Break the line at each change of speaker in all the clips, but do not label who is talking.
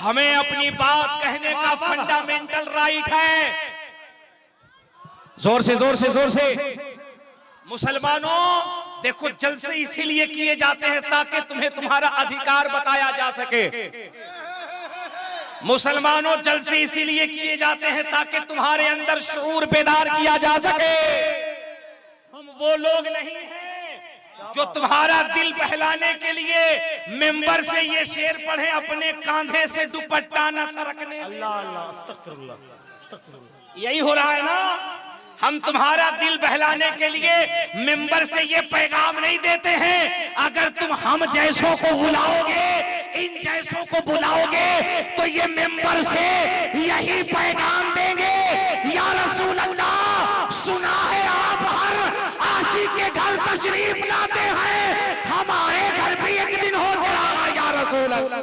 हमें अपनी बात कहने का फंडामेंटल राइट है। जोर से जोर से जोर से। मुसलमानों देखो, जलसे इसीलिए किए जाते हैं ताकि तुम्हें तुम्हारा अधिकार बताया जा सके। मुसलमानों जलसे इसीलिए किए जाते हैं ताकि तुम्हारे अंदर शऊर बेदार किया जा सके। हम वो लोग नहीं हैं जो तुम्हारा दिल बहलाने के लिए मेंबर से ये शेर पढ़े, अपने कांधे से दुपट्टा न सरकने।
अल्लाह अल्लाह अस्तगफिरुल्लाह अस्तगफिरुल्लाह।
यही हो रहा है ना। हम तुम्हारा दिल बहलाने के लिए मेंबर से ये पैगाम नहीं देते हैं, अगर तुम हम जैसों को बुलाओगे, इन जैसों को बुलाओगे तो ये मेंबर से यही पैगाम देंगे, या रसूल अल्लाह, सुना है आप हर आशिक के घर तशरीफ लाते हैं, हमारे घर भी एक दिन हो जाएगा या रसूल अल्लाह।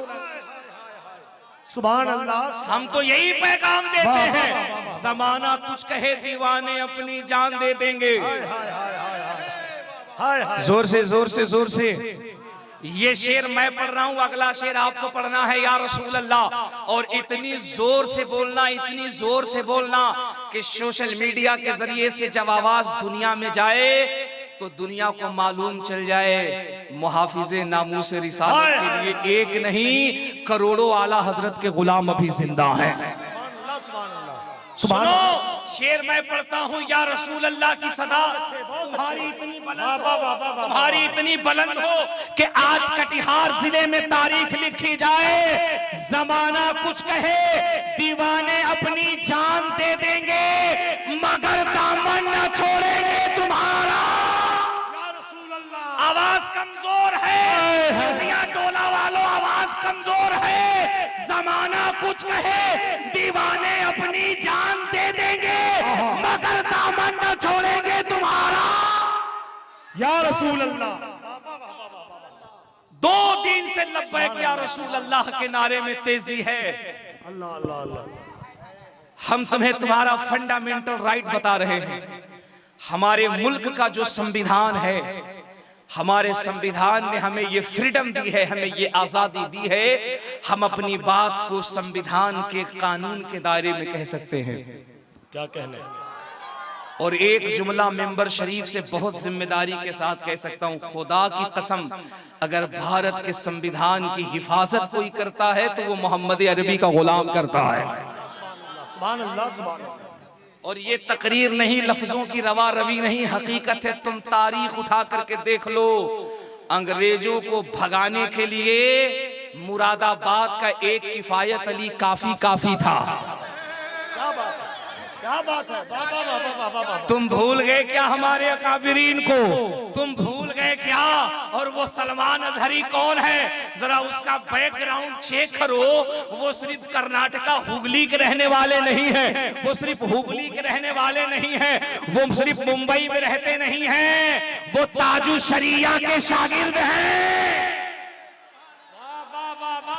सुभान अल्लाह।
हम तो यही पैगाम देते हैं, जमाना कुछ कहे दीवाने अपनी जान दे देंगे। जोर से जोर से जोर से। ये शेर मैं पढ़ रहा हूँ, अगला शेर आपको पढ़ना है या रसूल अल्लाह। और इतनी जोर से बोलना, इतनी जोर से बोलना कि सोशल मीडिया के जरिए से जब आवाज दुनिया में जाए तो दुनिया को मालूम चल जाए मुहाफिज़े नामूस रिसालत के लिए एक नहीं करोड़ों आला हजरत के गुलाम अभी जिंदा हैं। सुनो, शेर मैं पढ़ता हूँ या रसूल अल्लाह की सदा तुम्हारी इतनी बुलंद हो कि आज कटिहार जिले में तारीख लिखी जाए, जमाना कुछ कहे दीवाने अपनी जान दे देंगे मगर दामन न छोड़ेंगे तुम्हारा। आवाज कमजोर है, दुनिया टोला वालों आवाज कमजोर है। जमाना कुछ कहे दीवाने अपनी जान दे देंगे मगर दामन न छोड़ेंगे तुम्हारा
या रसूल अल्लाह।
2 दिन से लब्बैक या रसूल अल्लाह के नारे में तेजी है।
अल्लाह अल्लाह अल्लाह।
हम तुम्हें तुम्हारा फंडामेंटल राइट बता रहे हैं। हमारे मुल्क का जो संविधान है, हमारे संविधान ने हमें ये फ्रीडम दी है, हमें ये आजादी दी है, हम अपनी बात को संविधान के कानून के दायरे में कह सकते हैं।
क्या कहने।
और एक जुमला मेंबर शरीफ से बहुत जिम्मेदारी के साथ कह सकता हूँ, खुदा की कसम अगर भारत के संविधान की हिफाजत कोई करता है तो वो मोहम्मद अरबी का गुलाम करता है।
सुभान अल्लाह सुभान अल्लाह।
और ये तकरीर नहीं, लफ्जों की रवा रवी नहीं, हकीकत है। तुम तारीख उठा करके देख लो, अंग्रेजों को भगाने के लिए मुरादाबाद का एक किफायत अली काफी था।
क्या बात है, क्या बात है। बाबा बाबा बाबा बाबा।
तुम भूल गए क्या हमारे अकाबिरीन को? तुम भूल गए क्या? और वो सलमान अजहरी कौन है? जरा उसका बैकग्राउंड चेक करो। वो सिर्फ कर्नाटका हुगली के रहने वाले नहीं है, वो सिर्फ हुगली के रहने वाले नहीं है, वो सिर्फ मुंबई में रहते नहीं हैं, वो ताजु शरिया के शागिर्द हैं।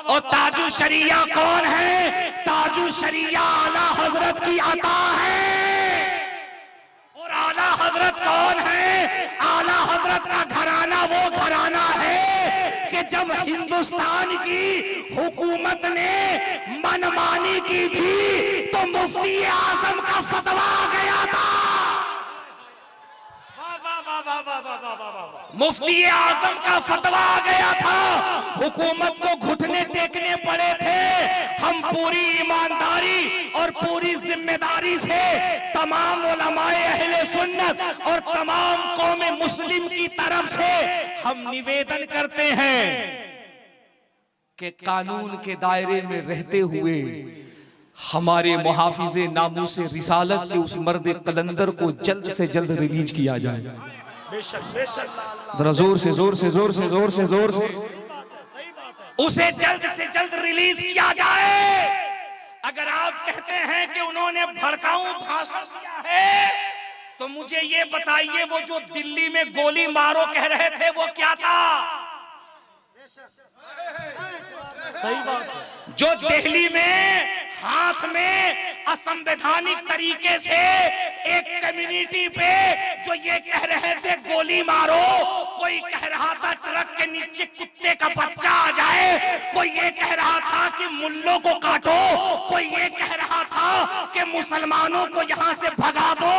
और ताजु शरिया कौन है? ताजु शरिया आला हजरत की अता है। और आला हजरत कौन है? आला हजरत का घराना वो घराना है कि जब हिंदुस्तान की हुकूमत ने मनमानी की थी तो मुफ्ती आजम का फतवा आ गया था। मुफ्ती आजम का फतवा आ गया था, हुकूमत को घुटने टेकने पड़े थे। हम पूरी ईमानदारी और पूरी जिम्मेदारी से तमाम उलमाए अहले सुन्नत और तमाम कौमे मुस्लिम की तरफ से हम निवेदन करते हैं कि कानून के दायरे में रहते हुए हमारे मुहाफिज़े नामूसे रिसालत के उस मर्द कलंदर को जल्द से जल्द रिलीज किया जाए। जरा जोर से जोर से जोर से जोर से जोर से उसे जल्द से जल्द रिलीज किया जाए। अगर आप कहते हैं कि उन्होंने भड़काऊ भाषण दिया है तो मुझे ये बताइए, वो जो दिल्ली में गोली मारो कह रहे थे वो क्या था?
सही बात है।
जो दिल्ली में हाथ में असंवैधानिक तरीके से एक कम्युनिटी पे जो ये कह रहे थे गोली मारो, कोई कह रहा था ट्रक के नीचे कुत्ते का बच्चा आ जाए, कोई ये कह रहा था कि मुल्लों को काटो, कोई ये कह रहा था कि मुसलमानों को यहाँ से भगा दो।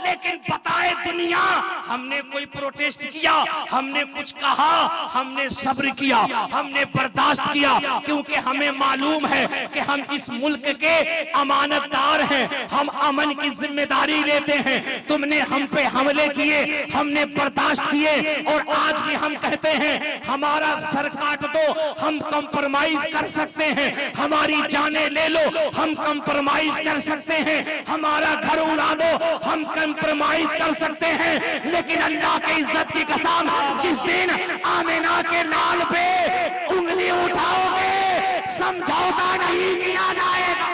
लेकिन बताए दुनिया, हमने कोई प्रोटेस्ट किया, हमने कुछ कहा, हमने सब्र किया, हमने बर्दाश्त किया, क्योंकि हमें मालूम है कि हम इस मुल्क के अमानतदार हैं, हम अमन की जिम्मेदारी लेते हैं। तुमने हम पे हमले किए, हमने बर्दाश्त किए, और आज भी हम कहते हैं हमारा सर काट दो, हम कंप्रोमाइज कर सकते हैं, हमारी जानें ले लो, हम कंप्रोमाइज कर सकते हैं, हमारा घर उड़ा दो, हम कंप्रोमाइज कर सकते हैं। लेकिन अल्लाह की इज्जत की कसम, जिस दिन आमिना के लाल पे उंगली उठाओगे, समझौता नहीं किया जाएगा।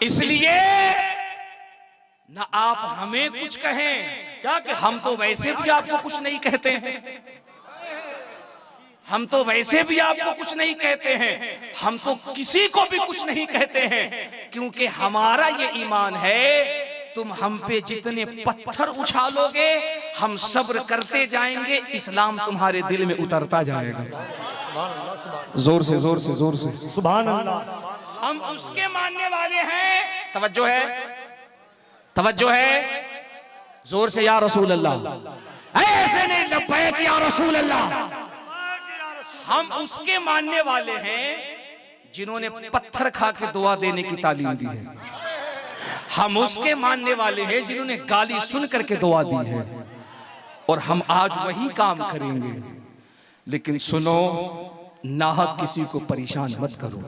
इसलिए ना आप हमें कुछ कहें, क्या कि हम तो वैसे भी आपको कुछ नहीं कहते हैं, हम तो वैसे भी आपको कुछ नहीं कहते हैं, हम तो किसी को भी कुछ नहीं कहते हैं, क्योंकि हमारा ये ईमान है, तुम हम पे जितने पत्थर उछालोगे हम सब्र करते जाएंगे, इस्लाम तुम्हारे दिल में उतरता जाएगा। जोर से जोर से जोर से
सुभान अल्लाह।
हम उसके मानने वाले हैं। तवज्जो है, तवज्जो है, जोर से या रसूल अल्लाह। ऐसे नहीं, लब्बैक या रसूल अल्लाह। हम उसके मानने वाले हैं जिन्होंने पत्थर खा के दुआ देने की तालीम दी है। हम उसके मानने वाले हैं जिन्होंने गाली सुन करके दुआ दी है, और हम आज वही काम करेंगे। लेकिन सुनो, नाहक किसी को परेशान मत करो,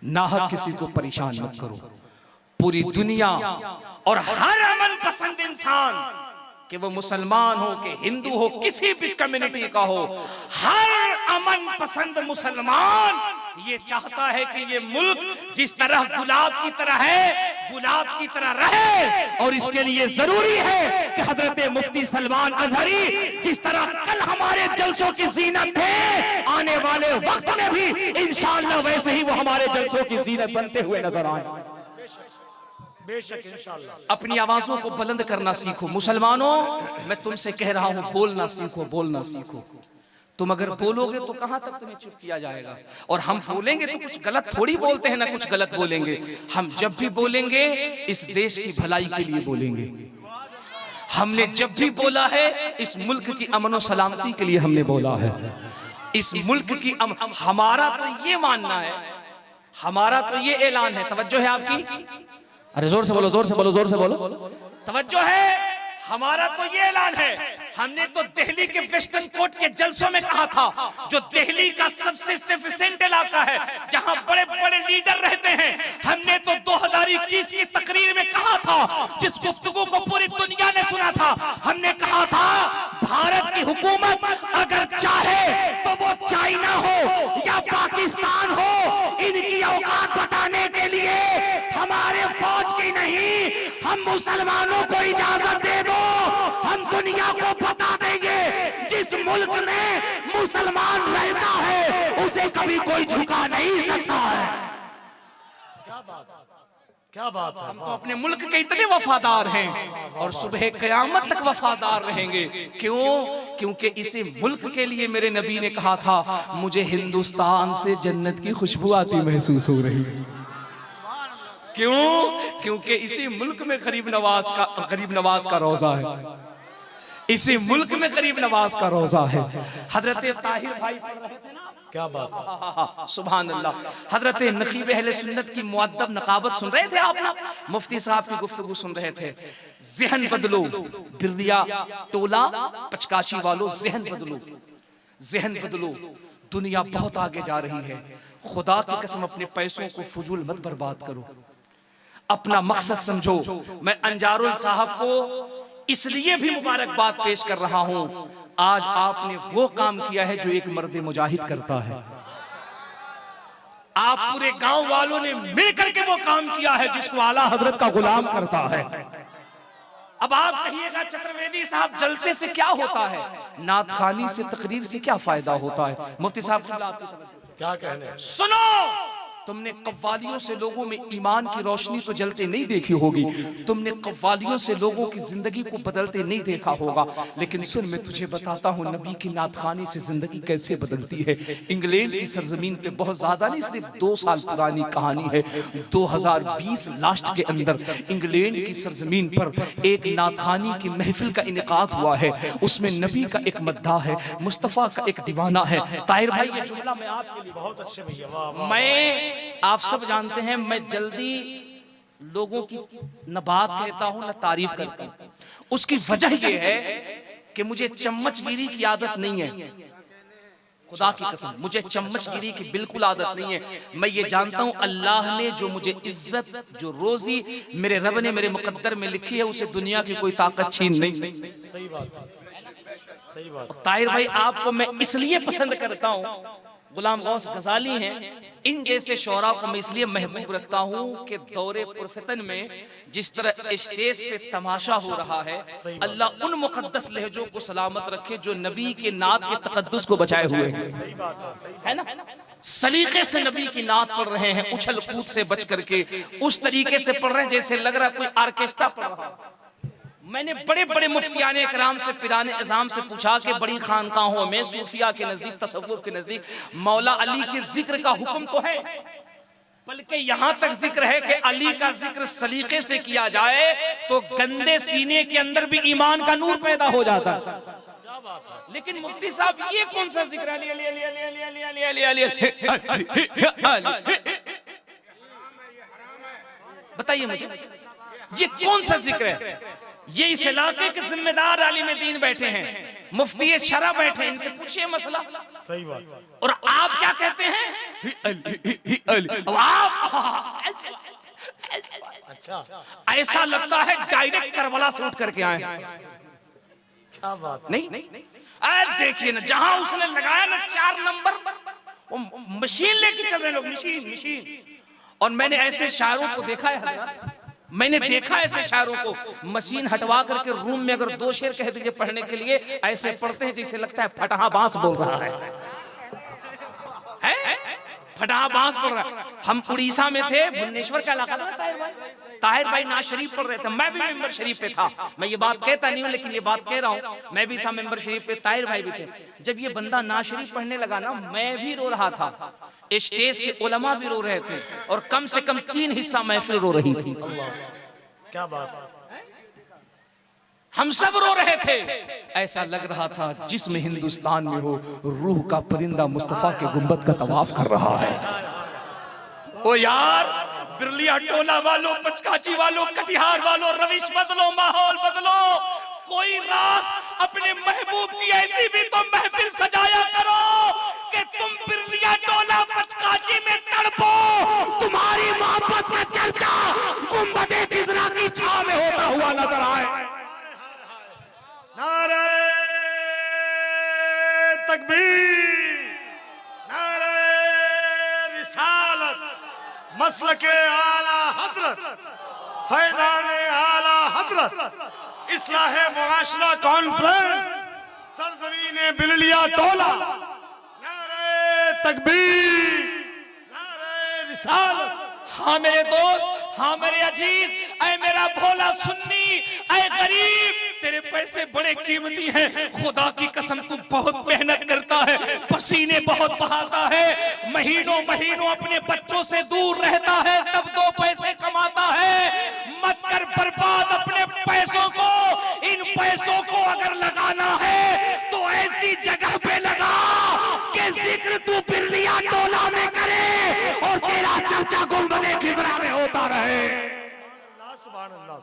नाहक किसी को परेशान मत करो। पूरी दुनिया और हर अमन पसंद इंसान, कि वो मुसलमान हो कि हिंदू हो, किसी भी कम्युनिटी का हो, हर अमन पसंद मुसलमान ये चाहता है कि ये मुल्क जिस तरह गुलाब की तरह है, गुलाब की तरह रहे। और इसके लिए जरूरी है कि हजरत मुफ्ती सलमान अजहरी जिस तरह कल हमारे जलसों की जीनत थे, आने वाले वक्त में भी इंशाअल्लाह वैसे ही वो हमारे जलसों की जीनत बनते हुए नजर आए।
बेशक इंशाअल्लाह।
अपनी आवाजों को बुलंद करना सीखो मुसलमानों, मैं तुमसे कह रहा हूं, बोलना सीखो, बोलना सीखो। तुम अगर बोलोगे तो कहां तक तुम्हें चुप किया जाएगा, और हम बोलेंगे तो कुछ गलत थोड़ी बोलते हैं ना, कुछ गलत बोलेंगे। हम जब भी बोलेंगे इस देश की भलाई के लिए बोलेंगे। हमने जब भी बोला है इस मुल्क की अमन और सलामती के लिए हमने बोला है। इस मुल्क की हमारा तो ये मानना है, हमारा तो ये ऐलान है। तवज्जो है आपकी? अरे जोर से बोलो, जोर से बोलो, जोर से बोलो। तवज्जो है, हमारा तो ये ऐलान है। हमने तो दिल्ली के वेस्टर्न कोर्ट के जलसों में कहा था, जो दिल्ली का सबसे सफिशिएंट इलाका है, जहां बड़े बड़े लीडर रहते हैं, हमने तो 2021 की तकरीर में कहा था, जिस गुफ्तगू को पूरी दुनिया ने सुना था, हमने कहा था भारत की हुकूमत अगर चाहे तो वो चाइना हो या पाकिस्तान हो, इनकी औकात बताने के लिए हमारे फौज की नहीं, हम मुसलमानों को इजाजत दे दो, हम दुनिया को बता देंगे जिस मुल्क में मुसलमान रहता है उसे कभी कोई झुका नहीं सकता है।
क्या बात है, क्या बात है।
हम तो अपने मुल्क के इतने वफादार हैं और सुबह क़यामत तक वफादार रहेंगे। क्यों? क्योंकि इसी मुल्क के लिए मेरे नबी ने कहा था, मुझे हिंदुस्तान से जन्नत की खुशबू आती महसूस हो रही है। क्यों? क्योंकि इसी मुल्क में गरीब नवाज का रोजा है, इसी मुल्क में गरीब नवाज का रोजा है। हजरत ताहिर भाई पढ़ रहे थे ना,
क्या बात,
सुभान अल्लाह। हजरत नकीब अहले सुन्नत की मुअद्दब नकाबत सुन रहे थे आप ना, मुफ्ती साहब की गुफ्तगू सुन रहे थे। ज़हन बदलो, बिरदिया टोला पचकाशी वालों, ज़हन बदलो, ज़हन बदलो। दुनिया बहुत आगे जा रही है। खुदा की कसम अपने पैसों को फजूल मत बर्बाद करो, अपना मकसद समझो। मैं अंजारुल साहब को इसलिए भी मुबारकबाद पेश कर रहा हूं, आज आपने वो काम किया है जो एक मर्द मुजाहिद करता है। आप पूरे गांव वालों ने मिलकर के वो काम किया है जिसको आला हजरत का गुलाम करता है। अब आप कहिएगा चतुर्वेदी साहब जलसे से क्या होता है, नात खानी से, तकरीर से क्या फायदा होता है? मुफ्ती साहब
क्या कहने।
सुनो, तुमने कव्वालियों से लोगों में ईमान की रोशनी तो जलते नहीं देखी होगी, तुमने कव्वालियों से लोगों की जिंदगी को बदलते नहीं देखा होगा, लेकिन सुन मैं तुझे बताता हूँ नबी की नातखानी से जिंदगी कैसे बदलती है। इंग्लैंड की सरजमीन पे बहुत ज्यादा नहीं, सिर्फ 2 साल पुरानी कहानी है। 2020 लास्ट के अंदर इंग्लैंड की सरजमीन पर एक नातखानी की महफिल का इनेकाद हुआ है। उसमें नबी का एक मद्दा है, मुस्तफा का एक दीवाना है। ताहिर भाई ये जुमला मैं आपके लिए
बहुत अच्छे भैया, वाह वाह।
मैं आप सब जानते हैं मैं जल्दी लोगों की न बात कहता हूं न तारीफ करता हूं। उसकी वजह यह है कि मुझे चम्मचगिरी की आदत नहीं है, खुदा की कसम मुझे चम्मचगिरी की बिल्कुल आदत नहीं है। मैं ये जानता हूं अल्लाह ने जो मुझे इज्जत, जो रोजी मेरे रब ने मेरे मुकद्दर में लिखी है, उसे दुनिया की कोई ताकत छीन नहीं।
सही बात, सही बात।
ताहिर भाई आपको मैं इसलिए पसंद करता हूं, गुलाम गौस गजाली हैं, इन जैसे शोरा को मैं इसलिए महबूब रखता हूँ कि दौरे पुरफतन में जिस तरह स्टेज पे तमाशा हो रहा है, अल्लाह उन मुकद्दस लहजों को सलामत रखे जो नबी के नात के तकद्दुस को बचाए हुए हैं, है ना। सलीके से नबी की नात पढ़ रहे हैं, उछल कूद से बच करके उस तरीके से पढ़ रहे हैं जैसे लग रहा है कोई आर्केस्ट्रा पढ़ रहा है। मैंने बड़े बड़े मुफ्तियान इकराम से, पिराने इज़ाम से पूछा कि बड़ी खानकाहों में सूफिया के नजदीक, तसव्वुफ के नजदीक मौला अली के जिक्र का हुक्म तो है, बल्कि यहाँ तक जिक्र है कि अली का जिक्र सलीके से किया जाए तो गंदे सीने के अंदर भी ईमान का नूर पैदा हो जाता है। लेकिन मुफ्ती साहब ये कौन सा जिक्र है? बताइए मुझे ये कौन सा जिक्र है? ये इस इलाके के जिम्मेदार आलिम दीन बैठे हैं, मुफ्ती शरा बैठे हैं, इनसे पूछिए मसला।
सही बात।
और आप क्या कहते हैं? आप
अच्छा,
ऐसा लगता है डायरेक्ट करबला से उठ करके आए।
क्या बात।
नहीं देखिए ना, जहां उसने लगाया ना 4 नंबर, वो मशीन लेके चल रहे लोग, मशीन। और मैंने ऐसे शायरों को देखा है, मैंने देखा ऐसे शायरों को मशीन हटवा करके रूम में अगर 2 शेर कह दीजिए पढ़ने के लिए, ऐसे पढ़ते हैं जैसे लगता है फटहा बांस बोल रहा है, फटहा बांस बोल रहा है। हम उड़ीसा में थे, भुवनेश्वर का इलाका था, ताहिर भाई नाज शरीफ पढ़ रहे थे, मैं भी मेंबर शरीफ पे था। मैं ये बात कहता नहीं हूँ लेकिन ये बात कह रहा हूँ, मैं भी था मेंबर शरीफ पे, ताहिर भाई भी थे। जब ये बंदा नाज शरीफ पढ़ने लगा ना, मैं भी रो रहा था, स्टेज के उलमा भी रो रहे थे, और कम से कम 3 हिस्सा महफिल रो रही थी।
क्या बात।
हम सब रो रहे थे, ऐसा लग रहा था जिसमें हिंदुस्तान में हो रूह का परिंदा मुस्तफा के गुंबद का तवाफ कर रहा है। ओ यार, बिरलिया टोला वालों, पचकाची वालों, कटिहार वालों, रविश बदलो, माहौल बदलो। कोई रात अपने महबूब की ऐसी भी तो महफिल सजाया करो कि तुम बिरलिया टोला पचकाची में तड़पो, तुम्हारी मोहब्बत का चर्चा गुंबदे खिज़रा की छांव में होता हुआ नजर आए।
नारे तकबीर, नारे रिसालत, मसलके आला हजरत, फैज़ाने आला हजरत, इस्लाहे मुआशरा कॉन्फ्रेंस, सरजमीने बिरलिया टोला। नारे तकबीर, नारे रिसालत।
हाँ मेरे दोस्त, हाँ मेरे अजीज, ऐ मेरा भोला सुन्नी, ऐ गरीब, तेरे पैसे बड़े कीमती हैं। खुदा की कसम तू बहुत मेहनत करता है, पसीने बहुत बहाता है, महीनों महीनों अपने बच्चों से दूर रहता है, तब 2 पैसे कमाता है। मत कर बर्बाद अपने पैसों को, इन पैसों को अगर लगाना है तो ऐसी जगह पे लगा कि जिक्र तू बिरलिया टोला में करे और तेरा चर्चा गुंबदे खिज़रा में होता रहे।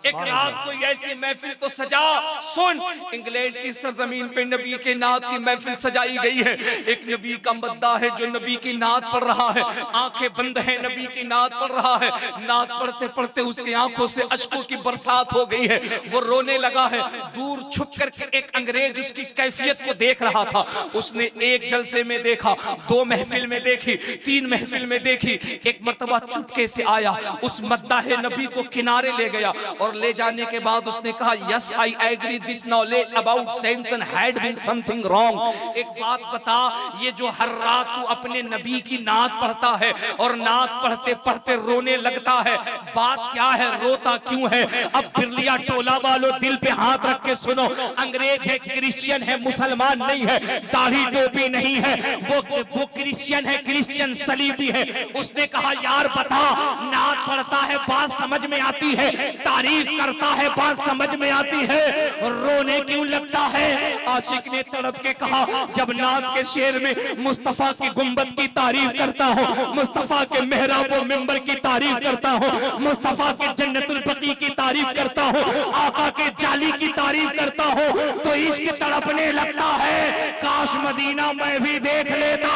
एक रात कोई ऐसी महफिल तो सजा। सुन, इंग्लैंड की सरजमीन पे नबी के नात की महफिल सजाई गई है। एक नबी का मद्दा है जो नबी की नात पढ़ रहा है, आंखें बंद है, नबी की नात पढ़ रहा है। नात पढ़ते पढ़ते उसकी आंखों से अश्कों की बरसात हो गई है, वो रोने लगा है। दूर छुप करके एक अंग्रेज उसकी कैफियत को देख रहा था। उसने एक जलसे में देखा, 2 महफिल में देखी, 3 महफिल में देखी, एक मर्तबा चुपके से आया, उस मद्दा है नबी को किनारे ले गया और ले जाने के बाद उसने कहा yes I agree this knowledge about census had been something wrong. एक बात बता, ये जो हर रात तू अपने नबी की नात पढ़ता है और नात पढ़ते पढ़ते रोने लगता है, बात क्या है, रोता क्यों है? अब बिरलिया टोला वालों दिल पे हाथ रख के सुनो, अंग्रेज है, क्रिश्चियन है, मुसलमान नहीं है, दाढ़ी टोपी नहीं है, वो क्रिश्चियन है, क्रिश्चियन सलीबी है। उसने कहा यार बता, नात पढ़ता है बात समझ में आती है, तारीफ करता है बात समझ में आती है, रोने क्यों लगता है? आशिक ने तड़प के कहा जब नात के शेर में मुस्तफा की गुंबद की तारीफ करता हो, मुस्तफा के मेहराब व मिंबर की तारीफ करता हो, मुस्तफा के जन्नतुल बकी की तारीफ करता हो, आका के जाली की तारीफ करता हो, तो इश्क तड़पने लगता है। काश मदीना मैं भी देख लेता,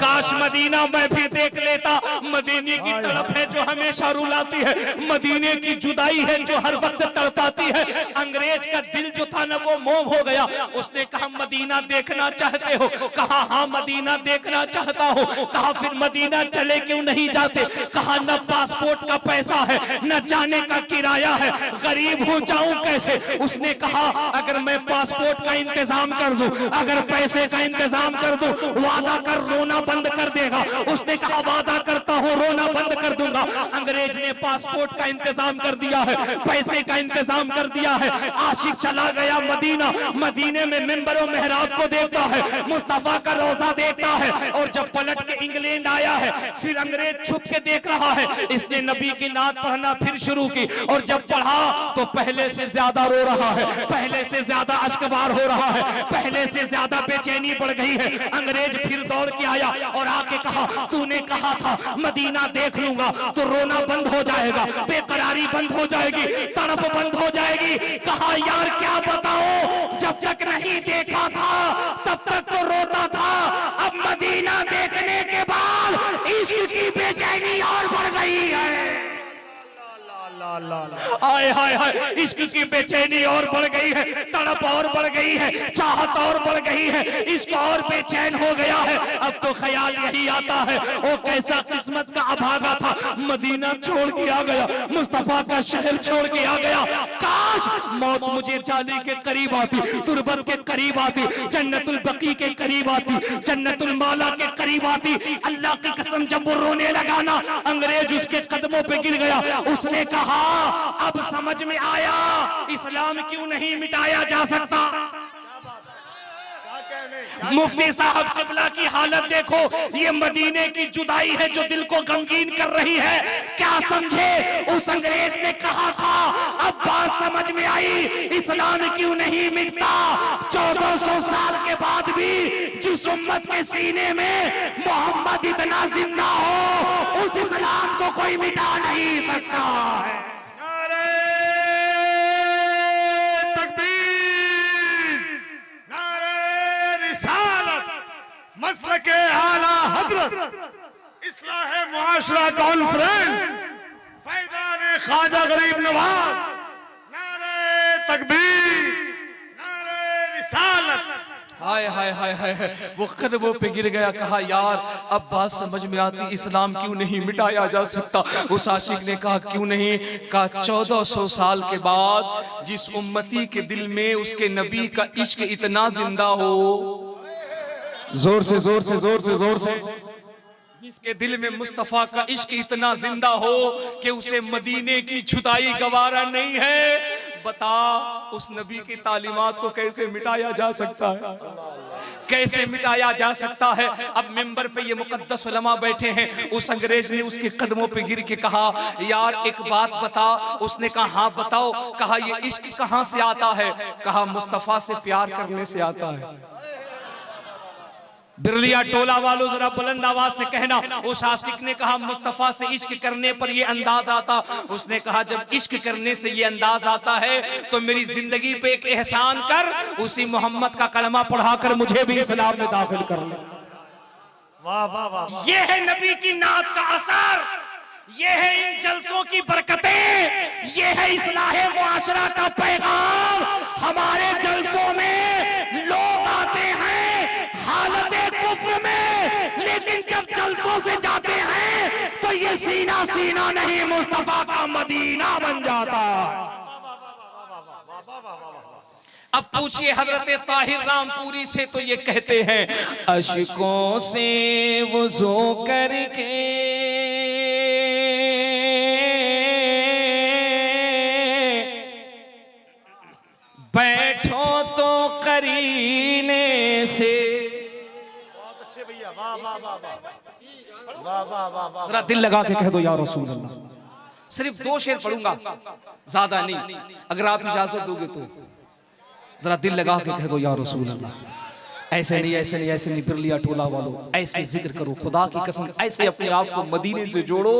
काश मदीना मैं भी देख लेता। मदीने की तड़प है जो हमेशा रुलाती है, मदीने की जुदाई है जो हर वक्त तड़पाती है। अंग्रेज का दिल जो था ना वो मोह हो गया। उसने कहा मदीना देखना चाहते हो? कहा हाँ मदीना देखना चाहता हो। कहा फिर मदीना चले क्यों नहीं जाते? कहा न पासपोर्ट का पैसा है, न जाने का किराया है, गरीब हो जाऊं कैसे? उसने कहा अगर मैं पासपोर्ट का इंतजाम कर दूं, अगर पैसे का इंतजाम कर दूं, वादा कर रोना बंद कर देगा। उसने कहा वादा करता हूँ रोना बंद कर दूंगा। अंग्रेज ने पासपोर्ट का इंतजाम कर दिया है, पैसे का इंतजाम कर दिया है। आशिक चला गया मदीना, मदीने में मिंबर और मेहराब को देखता है, मुस्तफा का रोजा देखता है, और जब पलट के इंग्लैंड आया है फिर अंग्रेज छुप के देख रहा है। इसने नबी की नात पढ़ना फिर शुरू की, और जब पढ़ा तो पहले से ज्यादा रो रहा है, पहले से ज्यादा अश्कबार हो रहा है, पहले से ज्यादा बेचैनी बढ़ गई है। अंग्रेज फिर दौड़ के आया और आके कहा तूने कहा था मदीना देख लूंगा तो रोना बंद हो जाएगा, बेकरारी बंद हो जाएगी, तड़प बंद हो जाएगी। कहा यार क्या बताओ, जब तक नहीं देखा था तब तक तो रोता था, अब मदीना देखने के बाद इश्क की बेचैनी और बढ़ गई है। हाय हाय हाय, इश्क की बेचैनी और बढ़ गई है, तड़प और बढ़ गई है, चाहत और बढ़ गई है, इश्क और बेचैन हो गया है। अब तो ख्याल यही आता है वो कैसा किस्मत का अभागा था, मदीना छोड़ के आ गया, मुस्तफा का शहर छोड़ के आ गया। काश मौत मुझे जाने के करीब आती, तुरबत के करीब आती, जन्नतुल बकी के करीब आती, जन्नतुल माला के करीब आती। अल्लाह की कसम जब वो रोने लगा ना, अंग्रेज उसके कदमों पे गिर गया। उसने कहा अब समझ में आया इस्लाम क्यों नहीं मिटाया जा सकता। मुफ्ती साहब किबला की हालत देखो, ये मदीने की जुदाई है जो दिल को गमगीन कर रही है। क्या समझे उस अंग्रेज ने कहा था, अब बात समझ में आई इस्लाम क्यों नहीं मिटता। 1400 साल के बाद भी जिस उम्मत के सीने में मोहम्मद इतना जिंदा हो, उस इस्लाम को कोई मिटा नहीं सकता है।
मसले के आला हजरत इस्लाह मुआशरा कॉन्फ्रेंस फैज़ान ख्वाजा गरीब नवाज, नारे तकबीर, नारे रिसालत।
हाय हाय हाय हाय, वो कदमों पे गिर गया। कहा यार अब बात समझ में आती, इस्लाम क्यों नहीं मिटाया जा सकता। उस आशिक ने कहा क्यों नहीं। कहा 1400 साल के बाद जिस उम्मती के दिल में उसके नबी का इश्क इतना जिंदा हो,
जोर से जोर से जोर से जोर से,
जिसके दिल में मुस्तफा का इश्क इतना जिंदा हो कि उसे मदीने की जुदाई गवारा नहीं है, बता उस नबी की तालीमात को कैसे मिटाया जा सकता है, कैसे मिटाया जा सकता है। अब मिंबर पे ये मुकद्दस उलमा बैठे हैं, उस अंग्रेज ने उसके कदमों पे गिर के कहा यार एक बात बता। उसने कहा हाँ बताओ। कहा ये इश्क कहां से आता है। कहा मुस्तफा से प्यार करने से आता है। बिरलिया टोला वालों जरा बुलंद आवाज से कहना। उस आशिक ने कहा मुस्तफा से इश्क करने पर ये अंदाज आता। उसने कहा जब इश्क करने से ये अंदाज आता है तो मेरी जिंदगी पे एक एहसान कर, उसी मोहम्मद का कलमा पढ़ाकर मुझे भी इस्लाम में दाखिल कर ले।
वाह वाह वाह,
ये है नबी की नात का असर, ये है इन जलसों की बरकतें, ये है इस्लाह मुआशरा का पैगाम। हमारे जलसों में लोग आते हैं हालत कुफ्र में, लेकिन जब जलसों से जाते हैं तो तो ये सीना सीना नहीं मुस्तफा का मदीना बन जाता है। अब पूछिए हजरत ताहिर रामपुरी से तो ये कहते हैं, अशकों से वुज़ू करके बैठो तो करीने से।
बहुत अच्छे भैया, वाह वाह वाह वाह वाह वाह वाह वाह।
जरा दिल लगा के कह दो या रसूल अल्लाह। सिर्फ 2 शेर पढ़ूंगा, ज्यादा नहीं, अगर आप इजाजत दोगे तो। जरा दिल लगा के कह दो या रसूल अल्लाह। ऐसे नहीं ऐसे नहीं ऐसे नहीं, बिरलिया टोला वालों, ऐसे जिक्र करो खुदा की कसम, ऐसे अपने आप को मदीने से जोड़ो,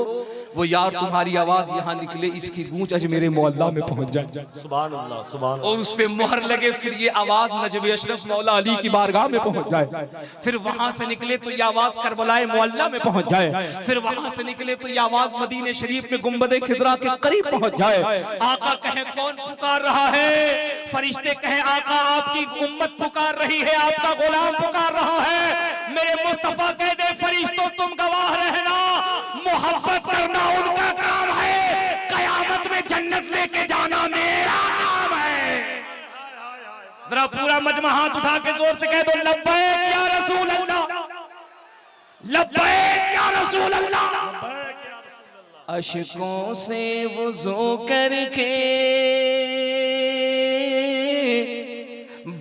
वो यार तुम्हारी आवाज यहाँ निकले, इसकी गूंज आज मेरे मोहल्ला में पहुंच जाए।
सुभान अल्लाह, सुभान अल्लाह।
और उस पे मोहर लगे, फिर ये आवाज नजब अशरफ मौला अली की बारगाह में पहुंच जाए। फिर वहां से निकले तो ये आवाज करबलाए मोहल्ला में पहुंच जाए। फिर वहां से निकले तो ये आवाज मदीने शरीफ में गुंबदे खिदरा के करीब पहुंच जाए। आका कहे कौन पुकार रहा है, फरिश्ते कहे आका आपकी उम्मत पुकार रही है, आपका गुलाम पुकार रहा है। मेरे मुस्तफा कह दे फरिश्तों तुम गवाह रहना, मोहब्बत करना उनका काम है, कयामत में जन्नत लेके जाना मेरा काम है। जरा पूरा मजमा हाथ उठा के जोर से कह दो, लब्बैक या रसूल अल्लाह, लब्बैक या रसूल अल्लाह। अशकों से वुज़ू करके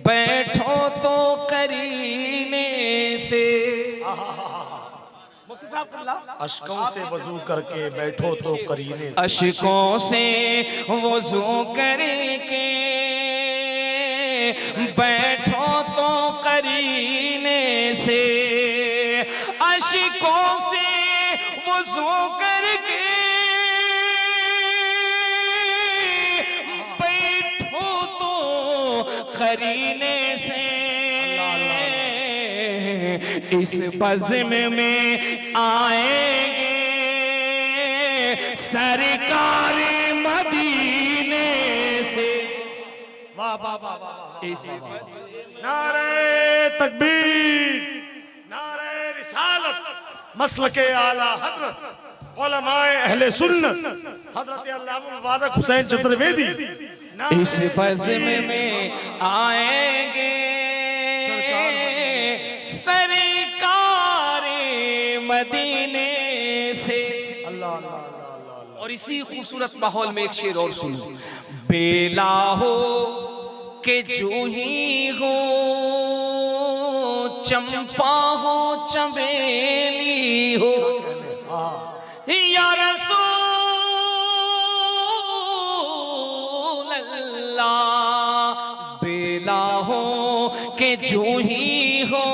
बैठो तो करीने से। मुफ्ती साहब,
अशकों से वजू करके बैठो तो करीने से।
अशकों से वुज़ू करके बैठो तो करीने से। अशकों से वुज़ू करके बैठो तो करीने से। इस बज़्म में आएंगे सरकार मदीने से।
वाह वाह वाह वाह। नारे तकबीर, नारे रिसालत, मसलके आला हजरत उलमाए अहले सुन्नत हजरत अल्लामा मुबारक हुसैन चतुर्वेदी।
इस बज़्म में आएंगे सरकार मदीने से। और इसी खूबसूरत माहौल में एक शेर और सुनो। बेला हो के जूही हो, चंपा हो चमेली हो, या रसूल अल्लाह। बेला हो के जूही हो,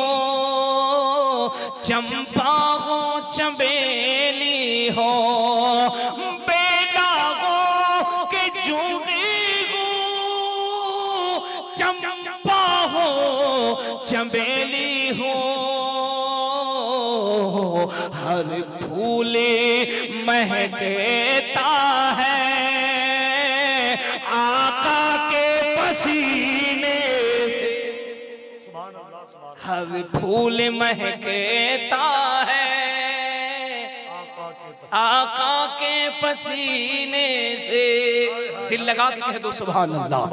चंपा हो चमेली हो, बेला हो के जूही हो, चंपा हो चमेली हो, हर फूले महकता है आका के पसीने से। हर फूल महकता है आका के पसीने से। दिल लगा के कह दो सुभान अल्लाह।